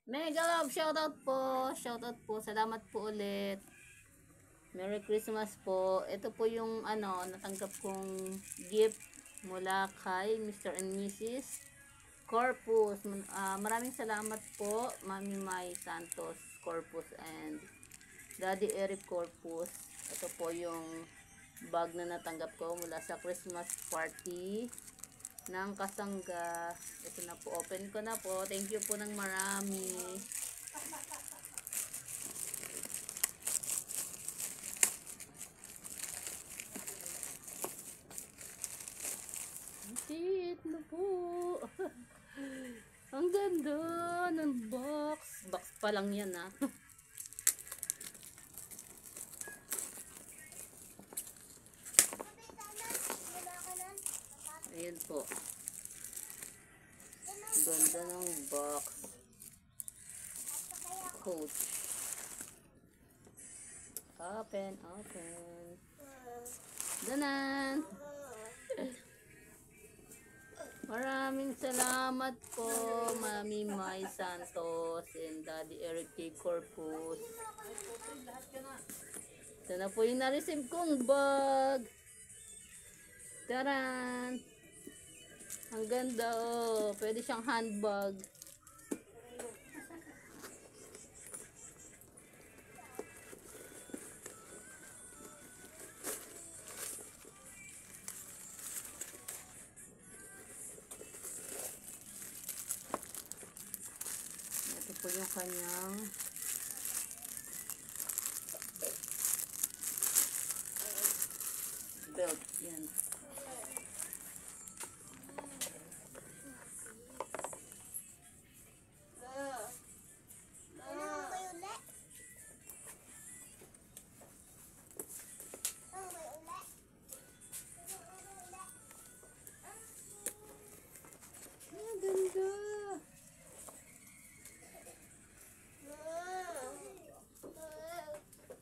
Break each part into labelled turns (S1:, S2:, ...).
S1: Mega love, shoutout po. Shoutout po. Salamat po ulit. Merry Christmas po. Ito po yung natanggap kong gift mula kay Mr. and Mrs. Corpus. Maraming salamat po, Mami Mai Santos Corpus and Daddy Eric Corpus. Ito po yung bag na natanggap ko mula sa Christmas party ng Kasangga. Ito na po, open ko na po. Thank you po ng marami. Sit na po. Ang ganda ng box. Box pa lang yan ah. Ayan po. Ganda ng box. Coach. Open, open. Danan. Maraming salamat po, Mami Mai Santos and Daddy Eric J. Corpus. Ito na po yung na-receive kong bag. Taran! Ang ganda oh. Pwede siyang handbag. Ito po yung kanyang belt. Yan.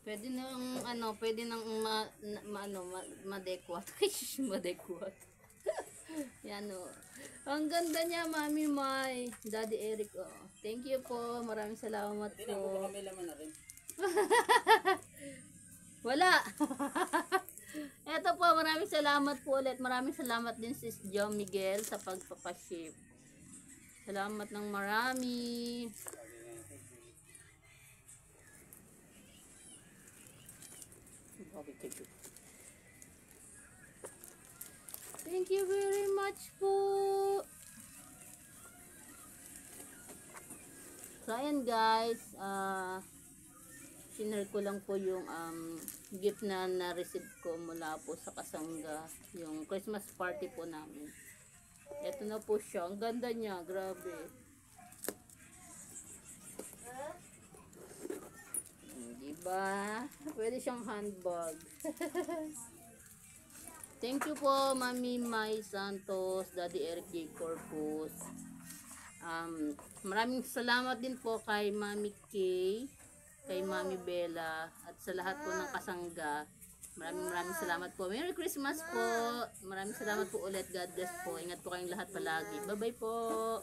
S1: Pwede nang pwede nang madekwat. Madekwat. Yan oh. Ang ganda niya, Mami Mai, Daddy Eric oh. Thank you po. Maraming salamat po.
S2: May laman na rin.
S1: Wala. Eto po, maraming salamat po ulit. Maraming salamat din si John Miguel sa pagpapaship. Salamat ng marami. Thank you very much po. So ayan guys, sinare ko lang po yung gift na na-receive ko mula po sa Kasangga, yung Christmas party po namin. Ito na po siya, ang ganda niya, grabe. Diba? Pwede siyang handbag. Thank you po, Mami Mai Santos, Daddy Eric J. Corpus. Maraming salamat din po kay Mami Kay, kay Mami Bella, at sa lahat po ng Kasangga. Maraming salamat po. Merry Christmas po. Maraming salamat po ulit. God bless po. Ingat po kayong lahat palagi. Bye-bye po.